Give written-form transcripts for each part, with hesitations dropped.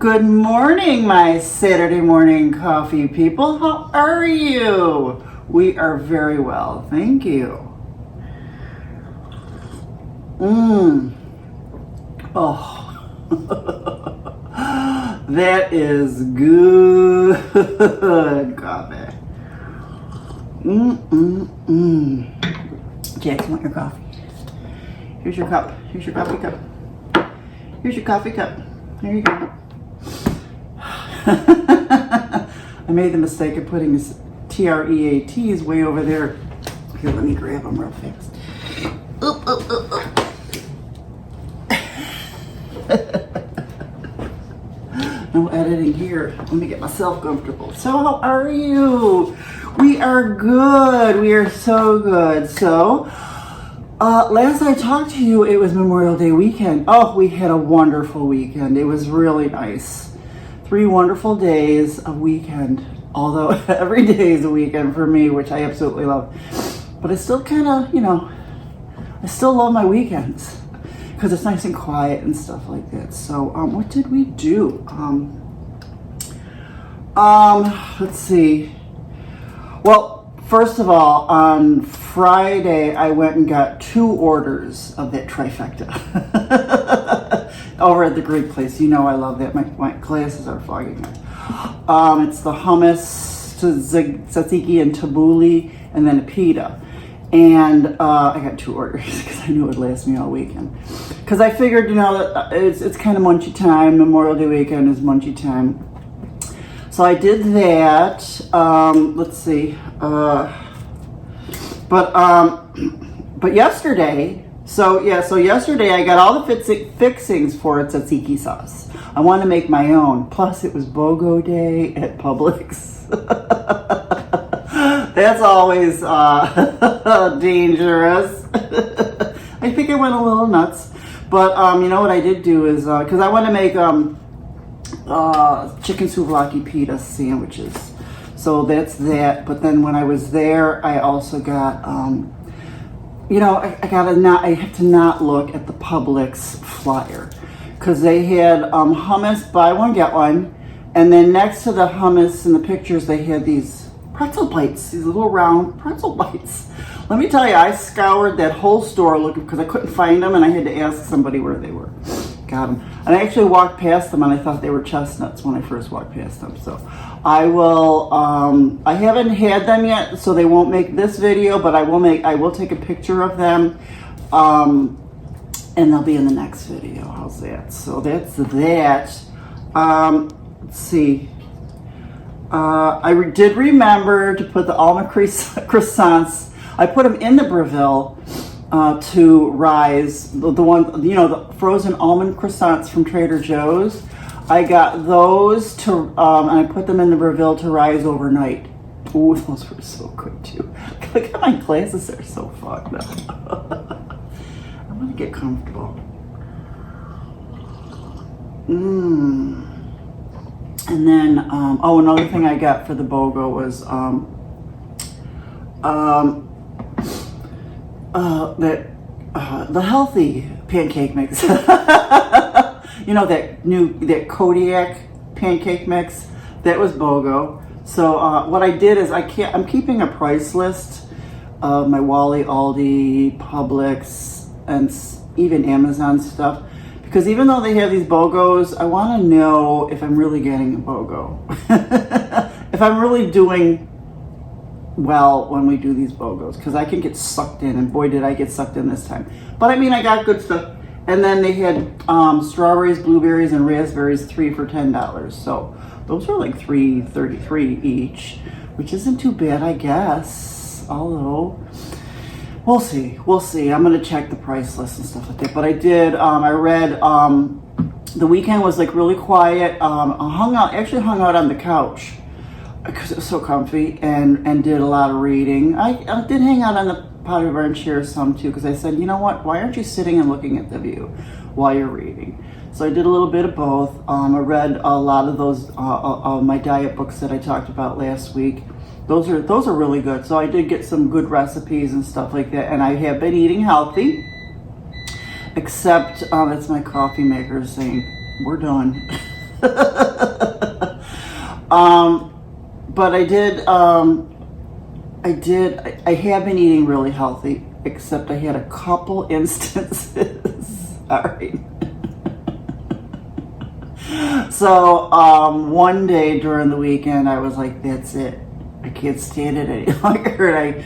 Good morning, my Saturday morning coffee people. How are you? We are very well, thank you. Oh, that is good coffee. Jax, want your coffee? Here's your cup. Here's your coffee cup. Here's your coffee cup. There you go. I made the mistake of putting his TREATs way over there. Here, let me grab them real fast. Oop, oop, oop, oop. No editing here. Let me get myself comfortable. So how are you? We are good. We are so good. So last I talked to you, it was Memorial Day weekend. Oh, we had a wonderful weekend. It was really nice. 3 wonderful days of weekend. Although every day is a weekend for me, which I absolutely love. But I still kind of, I still love my weekends because it's nice and quiet and stuff like that. So what did we do? Let's see. Well, first of all, on Friday, I went and got 2 orders of that trifecta over at the Greek place. You know I love that. My glasses are fogging up. It's the hummus, tzatziki, and tabbouleh, and then a pita. And I got 2 orders because I knew it would last me all weekend. Because I figured, that it's kind of munchy time. Memorial Day weekend is munchy time. So I did that. Let's see. But yesterday, so yesterday I got all the fixings for tzatziki sauce. I wanted to make my own. Plus, it was BOGO day at Publix. That's always dangerous. I think I went a little nuts. But you know what I did do is because I want to make chicken souvlaki pita sandwiches. So that's that. But then when I was there, I also got I have to not look at the Publix flyer because they had hummus, buy one get one, and then next to the hummus in the pictures they had these pretzel bites, these little round pretzel bites. Let me tell you, I scoured that whole store looking because I couldn't find them, and I had to ask somebody where they were. Got them, and I actually walked past them, and I thought they were chestnuts when I first walked past them. So I will. I haven't had them yet, so they won't make this video, but I will take a picture of them, and they'll be in the next video. How's that? So that's that. Let's see. I did remember to put the almond croissants. I put them in the Breville to rise. The one, the frozen almond croissants from Trader Joe's. I got those to, and I put them in the Breville to rise overnight. Ooh, those were so good too. Look at my glasses; they're so fogged up. I'm gonna get comfortable. And then, another thing I got for the BOGO was the healthy pancake mix. that Kodiak pancake mix. That was BOGO. So what I did is I'm keeping a price list of my Wally, Aldi, Publix, and even Amazon stuff. Because even though they have these BOGOs, I want to know if I'm really getting a BOGO. If I'm really doing well when we do these BOGOs. Because I can get sucked in, and boy did I get sucked in this time. But I mean, I got good stuff. And then they had strawberries, blueberries, and raspberries, 3 for $10. So those were like $3.33 each, which isn't too bad, I guess. Although, we'll see. I'm going to check the price list and stuff like that. But I did, I read, the weekend was like really quiet. I hung out on the couch because it was so comfy and did a lot of reading. I did hang out on the potty barn chair some too because I said, you know what, why aren't you sitting and looking at the view while you're reading? So I did a little bit of both. I read a lot of those, my diet books that I talked about last week. Those are really good. So I did get some good recipes and stuff like that. And I have been eating healthy, except that's my coffee maker saying, we're done. But I have been eating really healthy, except I had a couple instances. All right. So, one day during the weekend, I was like, that's it. I can't stand it any longer. And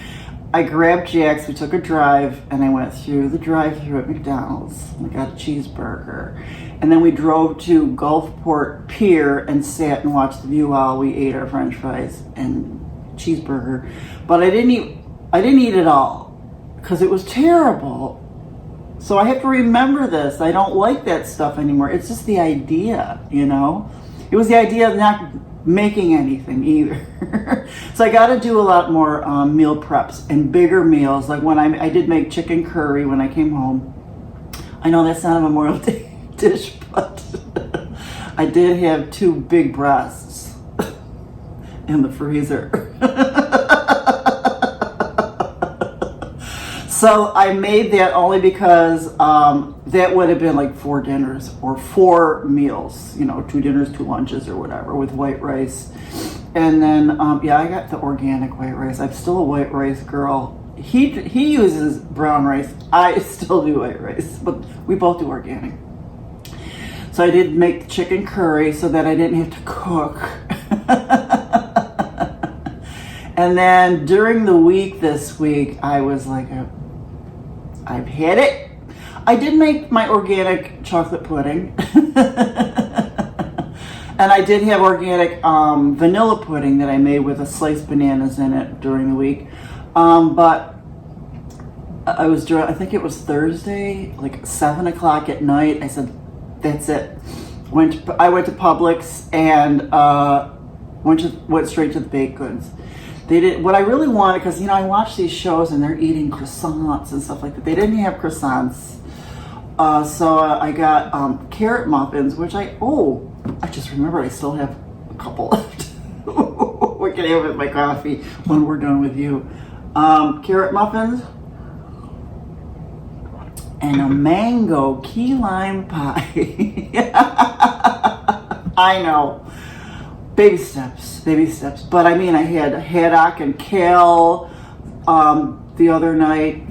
I grabbed Jack's, we took a drive, and I went through the drive-thru at McDonald's. I got a cheeseburger. And then we drove to Gulfport Pier and sat and watched the view while we ate our french fries and cheeseburger. But I didn't eat it all because it was terrible. So I have to remember this. I don't like that stuff anymore. It's just the idea, you know? It was the idea of not making anything either. So I got to do a lot more meal preps and bigger meals. Like when I did make chicken curry when I came home. I know that's not a Memorial Day dish, but I did have 2 big breasts in the freezer. So I made that only because that would have been like 4 dinners or 4 meals, you know, 2 dinners, 2 lunches or whatever with white rice. And then, yeah, I got the organic white rice. I'm still a white rice girl. He uses brown rice. I still do white rice, but we both do organic. So I did make the chicken curry so that I didn't have to cook. And then during the week this week, I was like, I've had it. I did make my organic chocolate pudding. And I did have organic vanilla pudding that I made with a sliced bananas in it during the week. But I think it was Thursday, like 7 o'clock at night. I said, that's it. I went to Publix and went straight to the baked goods. They did what I really wanted, because, you know, I watch these shows and they're eating croissants and stuff like that. They didn't have croissants. So I got carrot muffins, which I just remembered I still have a couple left. We can have it with my coffee when we're done with you. Carrot muffins and a mango key lime pie. I know. Baby steps. But I mean, I had haddock and kale the other night.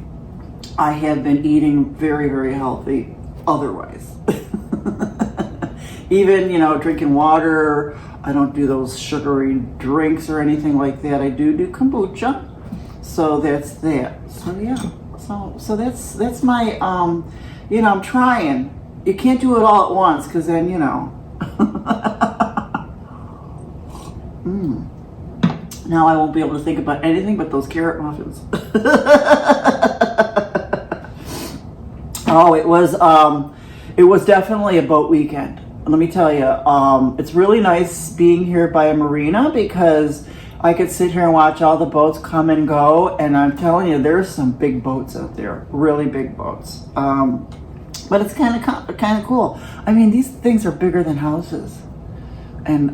I have been eating very, very healthy otherwise. Even, you know, drinking water. I don't do those sugary drinks or anything like that. I do kombucha. So that's that. So yeah. So that's my, you know, I'm trying. You can't do it all at once, because then, you know. Now I won't be able to think about anything but those carrot muffins. Oh, it was definitely a boat weekend. Let me tell you, it's really nice being here by a marina, because I could sit here and watch all the boats come and go, and I'm telling you, there's some big boats out there, really big boats. But it's kind of cool. I mean, these things are bigger than houses, and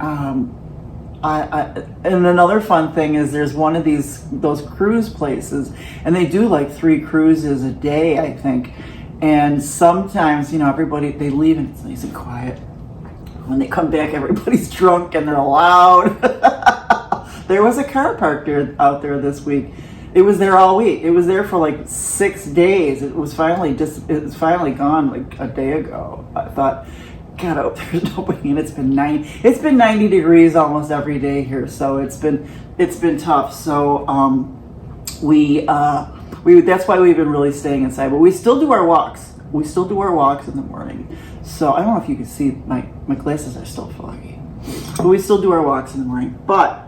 and another fun thing is there's one of those cruise places, and they do like 3 cruises a day, I think. And sometimes, you know, they leave and it's nice and quiet. When they come back, everybody's drunk and they're loud. There was a car parked out there this week. It was there all week. It was there for like 6 days. It was finally gone like a day ago. I thought, God, I hope there's nobody. And it's been 90 degrees almost every day here, so it's been tough. So that's why we've been really staying inside. But we still do our walks. We still do our walks in the morning. So I don't know if you can see, my glasses are still foggy. But we still do our walks in the morning. But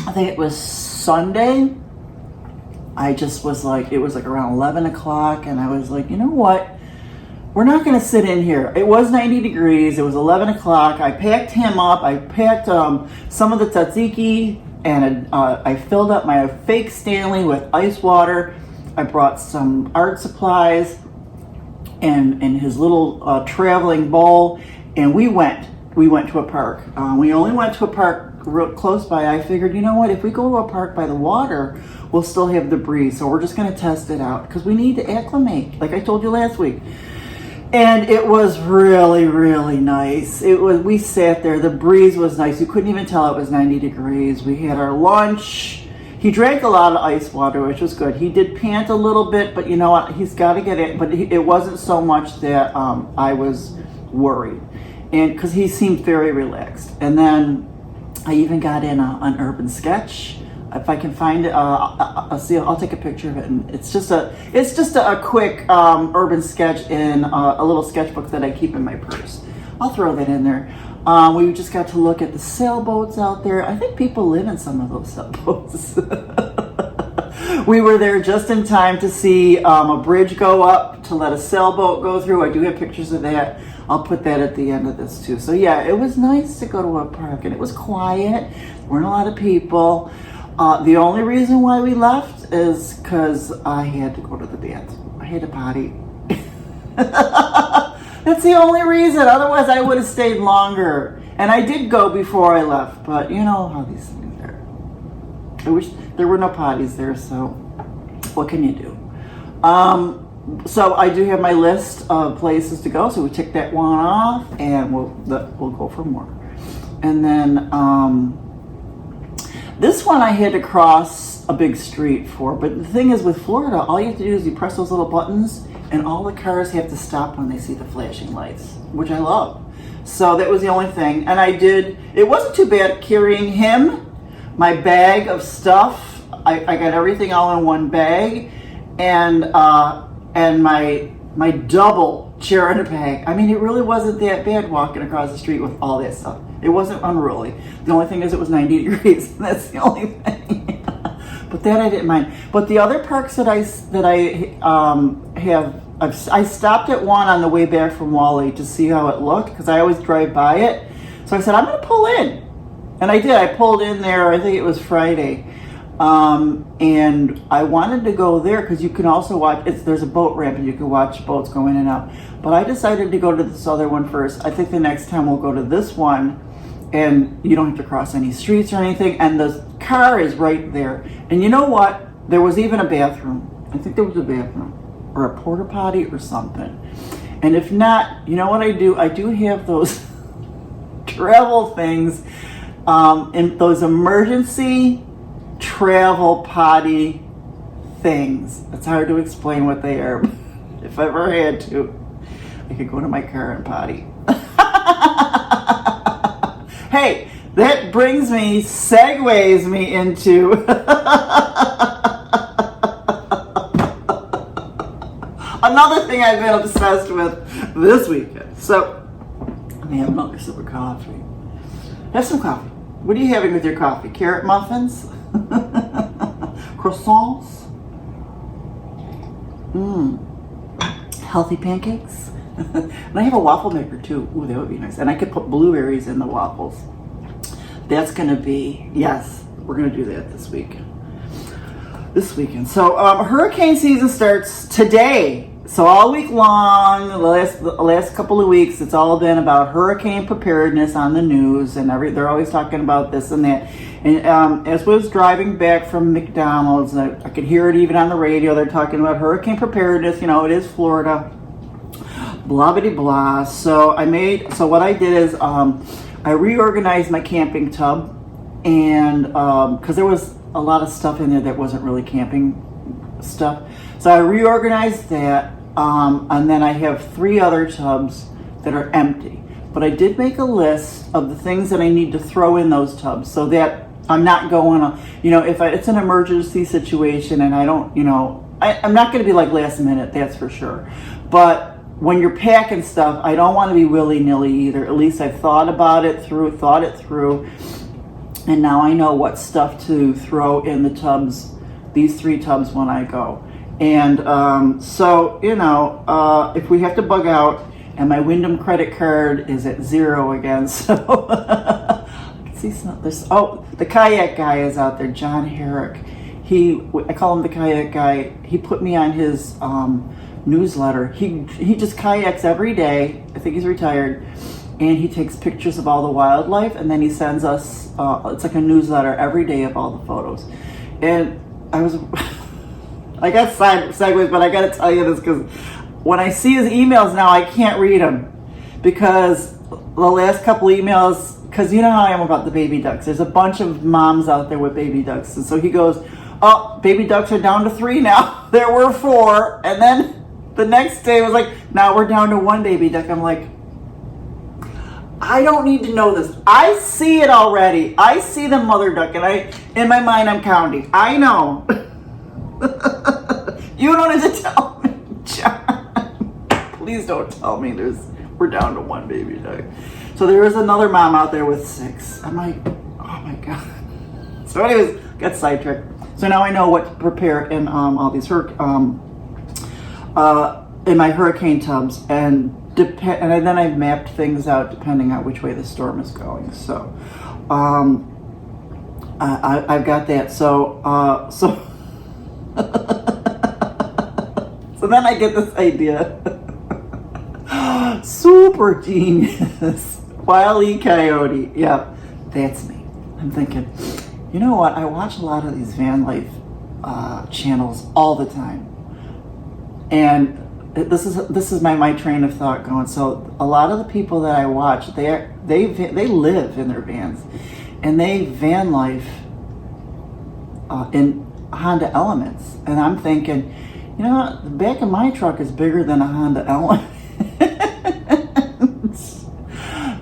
I think it was Sunday. I just was like, it was like around 11 o'clock, and I was like, you know what? We're not going to sit in here. It was 90 degrees. It was 11 o'clock. I packed him up. I packed some of the tzatziki, and I filled up my fake Stanley with ice water. I brought some art supplies and his little traveling bowl, and we went to a park. We only went to a park real close by. I figured, you know what, if we go to a park by the water, we'll still have the breeze. So we're just going to test it out, because we need to acclimate, like I told you last week. And it was really, really nice. We sat there, the breeze was nice. You couldn't even tell it was 90 degrees. We had our lunch. He drank a lot of ice water, which was good. He did pant a little bit, but you know what? He's got to get it. But it wasn't so much that I was worried, and because he seemed very relaxed. And then I even got in an urban sketch. If I can find it, I'll take a picture of it. And it's just a quick urban sketch in a little sketchbook that I keep in my purse. I'll throw that in there. We just got to look at the sailboats out there. I think people live in some of those sailboats. We were there just in time to see a bridge go up to let a sailboat go through. I do have pictures of that. I'll put that at the end of this too. So yeah, it was nice to go to a park, and it was quiet. There weren't a lot of people. The only reason why we left is because I had to go to the bathroom. I had to potty. That's the only reason. Otherwise, I would have stayed longer. And I did go before I left, but you know how these things are. I wish there were no potties there, so what can you do? So I do have my list of places to go, so we tick that one off, and we'll go for more. And then this one I had to cross a big street for, but the thing is with Florida, all you have to do is you press those little buttons, and all the cars have to stop when they see the flashing lights, which I love. So that was the only thing. And it wasn't too bad carrying him, my bag of stuff. I got everything all in one bag, and my double chair and a bag. I mean, it really wasn't that bad walking across the street with all that stuff. It wasn't unruly. The only thing is it was 90 degrees. That's the only thing. But that I didn't mind. But the other parks that I stopped at one on the way back from Wally to see how it looked, because I always drive by it. So I said, I'm going to pull in. And I did. I pulled in there, I think it was Friday. And I wanted to go there because you can also watch, there's a boat ramp and you can watch boats go in and out. But I decided to go to this other one first. I think the next time we'll go to this one, and you don't have to cross any streets or anything, and the car is right there. And you know what? There was even a bathroom. I think there was a bathroom or a porta potty or something. And if not, you know what I do? I do have those travel things, in those emergency travel potty things. It's hard to explain what they are. If I ever had to, I could go to my car and potty. Hey, that segues me into another thing I've been obsessed with this weekend. So, let me have another sip of coffee. Have some coffee. What are you having with your coffee? Carrot muffins? Croissants? Healthy pancakes? And I have a waffle maker too. Ooh, that would be nice. And I could put blueberries in the waffles. That's going to be, yes, we're going to do that this weekend. So hurricane season starts today. So all week long, the last couple of weeks, it's all been about hurricane preparedness on the news, and they're always talking about this and that. And as I was driving back from McDonald's, I could hear it even on the radio. They're talking about hurricane preparedness. You know, it is Florida. Blah blah blah. So what I did is I reorganized my camping tub, and because there was a lot of stuff in there that wasn't really camping stuff, so I reorganized that, and then I have 3 other tubs that are empty. But I did make a list of the things that I need to throw in those tubs, so that I'm not going on, if it's an emergency situation and I don't, I'm not going to be like last minute, that's for sure. But when you're packing stuff, I don't want to be willy-nilly either. At least I've thought it through, and now I know what stuff to throw in the tubs, these 3 tubs when I go. And if we have to bug out, and my Wyndham credit card is at 0 again, so I can see the kayak guy is out there, John Herrick. I call him the kayak guy. He put me on his newsletter. He just kayaks every day. I think he's retired, and he takes pictures of all the wildlife, and then he sends us it's like a newsletter every day of all the photos. And I got sideways, but I gotta tell you this because when I see his emails now, I can't read them because the last couple emails, because you know how I am about the baby ducks. There's a bunch of moms out there with baby ducks. And so he goes, oh, baby ducks are down to 3 now. There were 4. And then the next day was like, now we're down to 1 baby duck. I'm like, I don't need to know this. I see it already. I see the mother duck, and in my mind, I'm counting. I know. You don't need to tell me, John. Please don't tell me we're down to 1 baby duck. So there is another mom out there with 6. I'm like, oh my God. So anyways, got sidetracked. So now I know what to prepare in all these in my hurricane tubs, and then I've mapped things out depending on which way the storm is going. So I've got that. So so then I get this idea. Super genius. Wile E. Coyote. Yeah, that's me. I'm thinking, you know what? I watch a lot of these van life channels all the time, and this is my train of thought going. So a lot of the people that I watch, they live in their vans, and they van life in Honda Elements, and I'm thinking, you know what? The back of my truck is bigger than a Honda Element.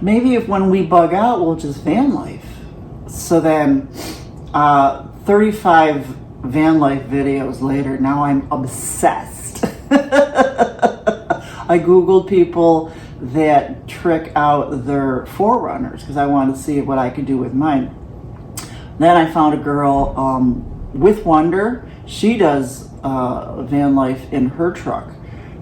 Maybe when we bug out, we'll just van life. So then, 35 van life videos later, now I'm obsessed. I Googled people that trick out their forerunners because I wanted to see what I could do with mine. Then I found a girl with Wonder. She does van life in her truck,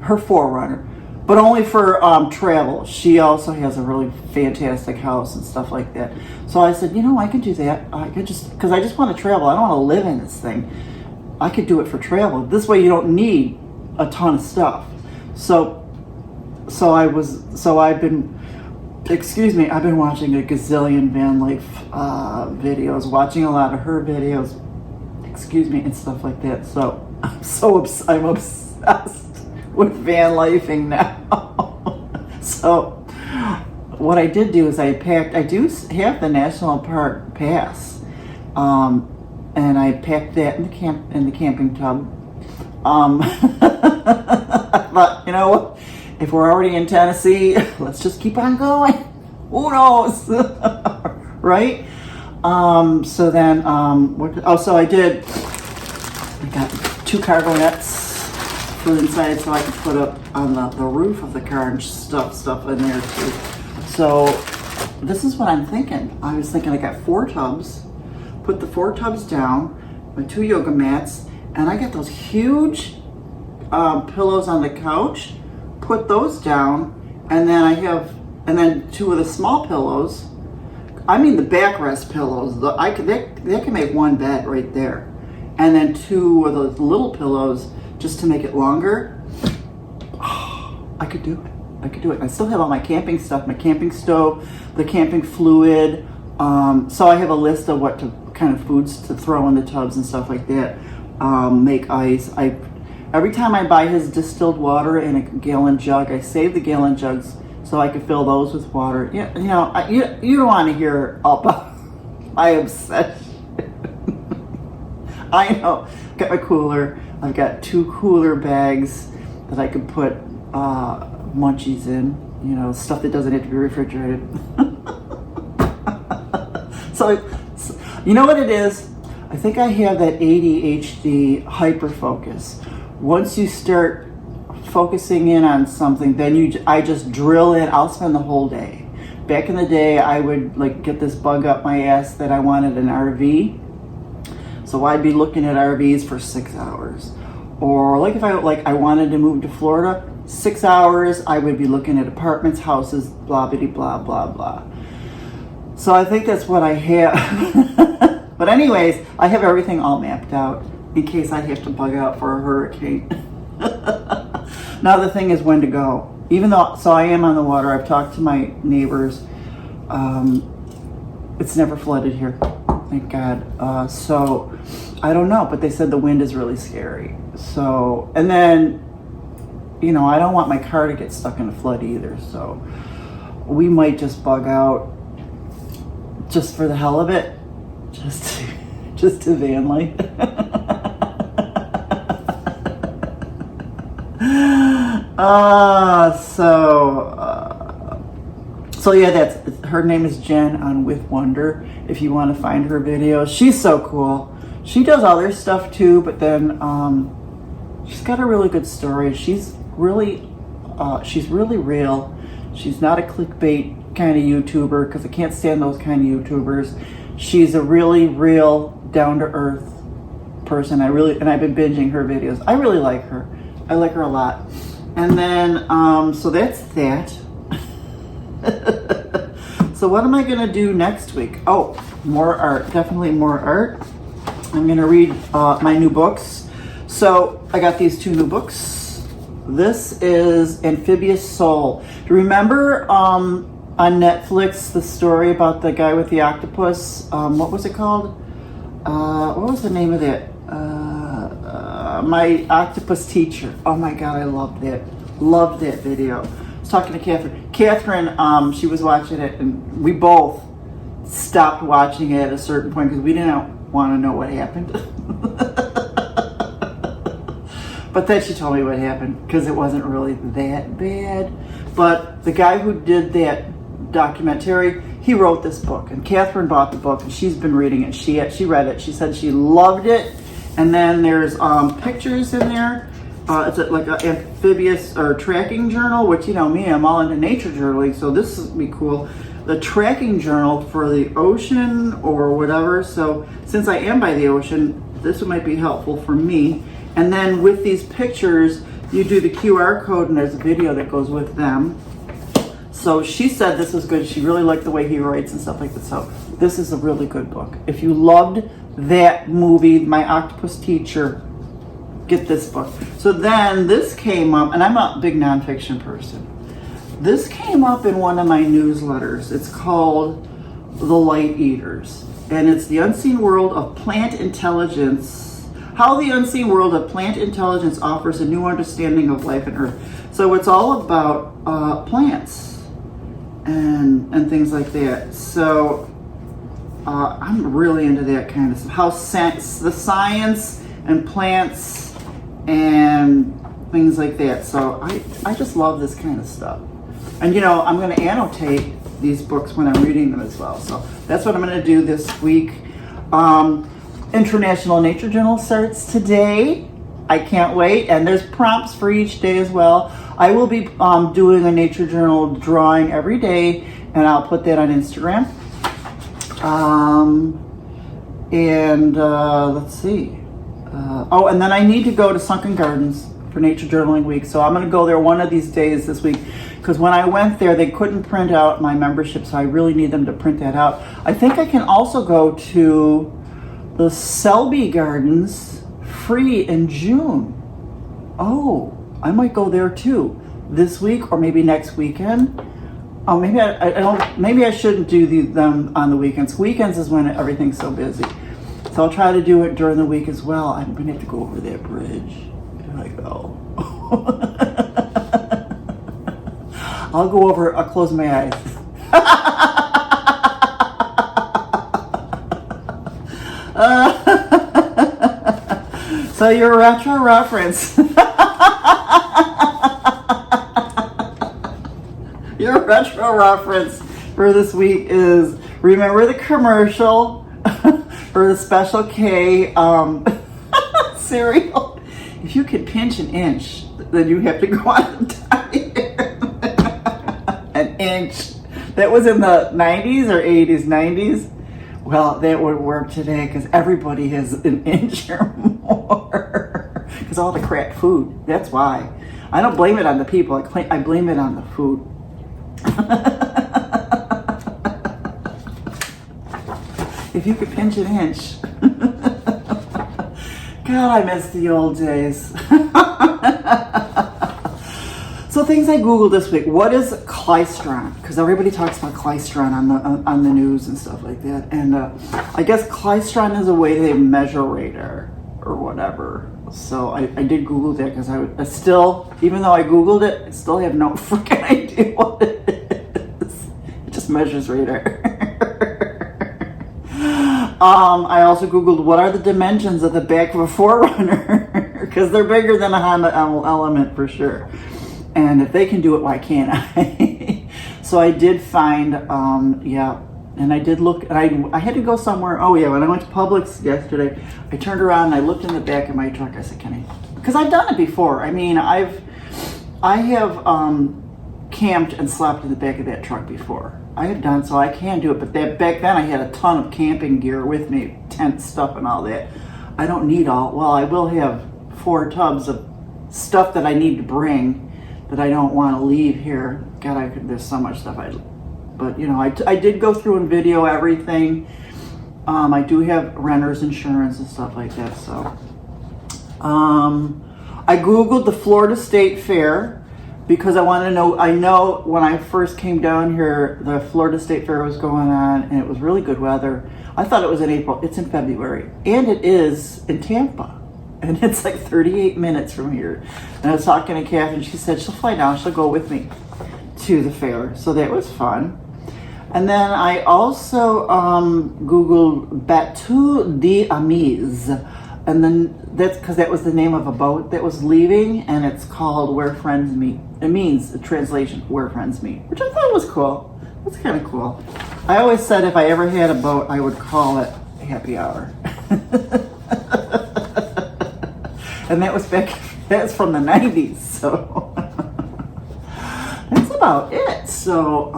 her forerunner, but only for travel. She also has a really fantastic house and stuff like that. So I said, you know, I could do that. I could because I just want to travel. I don't want to live in this thing. I could do it for travel. This way you don't need a ton of stuff. I've been watching a gazillion van life videos, watching a lot of her videos, and stuff like that. So I'm obsessed with van lifing now. So what I did do is I do have the National Park Pass, and I packed that in the camping tub. I thought, you know what? If we're already in Tennessee, let's just keep on going. Who knows? Right? So then, so I got 2 cargo nets for inside so I could put up on the roof of the car and stuff in there too. So this is what I'm thinking. I was thinking I got 4 tubs, put the 4 tubs down, my 2 yoga mats, and I got those huge pillows on the couch, put those down, and then 2 of the small pillows. I mean the backrest pillows. They can make 1 bed right there, and then 2 of those little pillows just to make it longer. I could do it. I still have all my camping stuff, my camping stove, the camping fluid. So I have a list of what kind of foods to throw in the tubs and stuff like that. Make ice. Every time I buy his distilled water in a gallon jug, I save the gallon jugs so I can fill those with water. Yeah, you know, you don't want to hear about my obsession. I know. Got my cooler. I've got 2 cooler bags that I could put munchies in. You know, stuff that doesn't have to be refrigerated. So, you know what it is? I think I have that ADHD hyperfocus. Once you start focusing in on something, then I just drill in. I'll spend the whole day. Back in the day, I would get this bug up my ass that I wanted an RV. So I'd be looking at RVs for 6 hours. Or if I wanted to move to Florida, 6 hours, I would be looking at apartments, houses, blah, blah, blah, blah, blah. So I think that's what I have. But anyways, I have everything all mapped out in case I have to bug out for a hurricane. Now the thing is when to go. So I am on the water. I've talked to my neighbors. It's never flooded here, thank God. So I don't know, but they said the wind is really scary. So, and then, you know, I don't want my car to get stuck in a flood either. So we might just bug out just for the hell of it, just to van life. So yeah, that's her name is Jen on With Wonder. If you want to find her videos, she's so cool. She does other stuff too, but then she's got a really good story. She's really real. She's not a clickbait kind of YouTuber, because I can't stand those kind of YouTubers. She's a really real, down to earth person. And I've been binging her videos. I really like her. I like her a lot. And then so that's that. So what am I gonna do next week? Oh, more art, definitely more art. I'm gonna read my new books. So I got these 2 new books. This is Amphibious Soul. Do you remember on Netflix the story about the guy with the octopus? What was it called? What was the name of that? My Octopus Teacher. Oh my God, I loved that. Loved that video. I was talking to Catherine. Catherine, she was watching it, and we both stopped watching it at a certain point because we didn't want to know what happened. But then she told me what happened, because it wasn't really that bad. But the guy who did that documentary, he wrote this book, and Catherine bought the book, and she's been reading it. She read it. She said she loved it. And then there's pictures in there. It's like an amphibious or tracking journal, which, you know me, I'm all into nature journaling, so this would be cool. The tracking journal for the ocean or whatever. So since I am by the ocean, this might be helpful for me. And then with these pictures, you do the QR code, and there's a video that goes with them. So she said this is good. She really liked the way he writes and stuff like that. So this is a really good book. If you loved that movie, My Octopus Teacher, get this book. So then this came up, and I'm a big nonfiction person. This came up in one of my newsletters. It's called The Light Eaters, and it's the unseen world of plant intelligence. How the unseen world of plant intelligence offers a new understanding of life on Earth. So it's all about plants and things like that. So I'm really into that kind of stuff. How the science and plants and things like that. So I just love this kind of stuff. And you know, I'm going to annotate these books when I'm reading them as well. So that's what I'm going to do this week. International Nature Journal starts today. I can't wait. And there's prompts for each day as well. I will be doing a Nature Journal drawing every day, and I'll put that on Instagram. Let's see. And then I need to go to Sunken Gardens for Nature Journaling Week. So I'm going to go there one of these days this week, because when I went there, they couldn't print out my membership, so I really need them to print that out. I think I can also go to the Selby Gardens free in June. Oh, I might go there too this week, or maybe next weekend. Oh, maybe I don't. Maybe I shouldn't do them on the weekends. Weekends is when everything's so busy. So I'll try to do it during the week as well. I'm gonna have to go over that bridge. Like, oh. I'll go over. I'll close my eyes. So your retro reference. Your retro reference for this week is, remember the commercial for the Special K cereal? If you could pinch an inch, then you have to go on a diet. An inch. That was in the 90s or 80s, 90s. Well, that would work today, because everybody has an inch or more. Because all the crap food. That's why. I don't blame it on the people. I blame it on the food. If you could pinch an inch. God, I miss the old days. So things I Googled this week. What is klystron? Because everybody talks about klystron on the news and stuff like that. And I guess klystron is a way they measure radar or whatever. So I did Google that because I still, even though I Googled it, I still have no freaking idea what it is. It just measures radar. I also Googled what are the dimensions of the back of a 4Runner because they're bigger than a Honda Element for sure. And if they can do it, why can't I? So I did find, yeah. And I did look, and I had to go somewhere. Oh yeah, when I went to Publix yesterday, I turned around and I looked in the back of my truck. I said, "Can I?" Because I've done it before. I mean, I have camped and slept in the back of that truck before. I have done, so I can do it. But back then I had a ton of camping gear with me, tent stuff and all that. I don't need all. Well, I will have 4 tubs of stuff that I need to bring that I don't want to leave here. God, there's so much stuff But you know, I did go through and video everything. I do have renter's insurance and stuff like that. So I Googled the Florida State Fair because I want to know. I know when I first came down here, the Florida State Fair was going on and it was really good weather. I thought it was in April. It's in February. And it is in Tampa. And it's like 38 minutes from here. And I was talking to Kath and she said she'll fly down. She'll go with me to the fair. So that was fun. And then I also Googled Bateau d'Amis, and then that's because that was the name of a boat that was leaving, and it's called Where Friends Meet. It means, the translation, Where Friends Meet, which I thought was cool. That's kind of cool. I always said if I ever had a boat, I would call it Happy Hour. And that was that's from the 90s, so that's about it. So,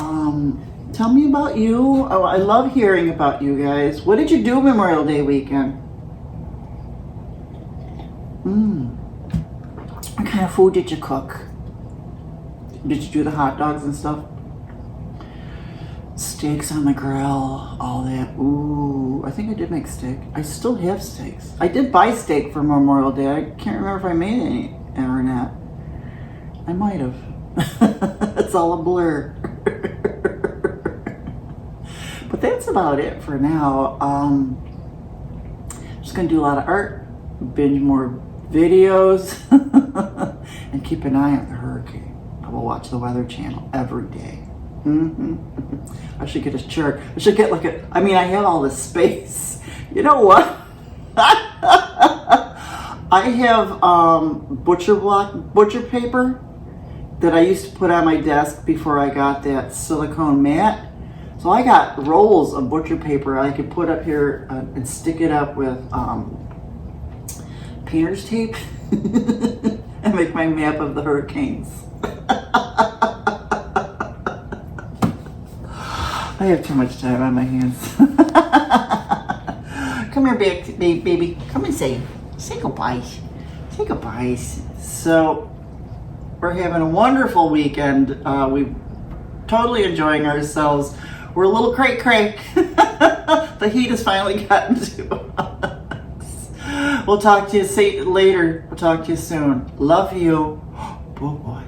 tell me about you. Oh, I love hearing about you guys. What did you do Memorial Day weekend? What kind of food did you cook? Did you do the hot dogs and stuff? Steaks on the grill, all that. Ooh, I think I did make steak. I still have steaks. I did buy steak for Memorial Day. I can't remember if I made any or not. I might have. It's all a blur. But that's about it for now. I'm just going to do a lot of art, binge more videos, and keep an eye on the hurricane. I will watch the Weather Channel every day. I should get a chart. I should get like I have all this space. You know what? I have butcher paper that I used to put on my desk before I got that silicone mat. So I got rolls of butcher paper I could put up here and stick it up with painter's tape and make my map of the hurricanes. I have too much time on my hands. Come here, baby. Come and say goodbye. Say goodbyes. So we're having a wonderful weekend. We're totally enjoying ourselves. We're a little cray-cray. The heat has finally gotten to us. We'll talk to you later. We'll talk to you soon. Love you. Oh boy.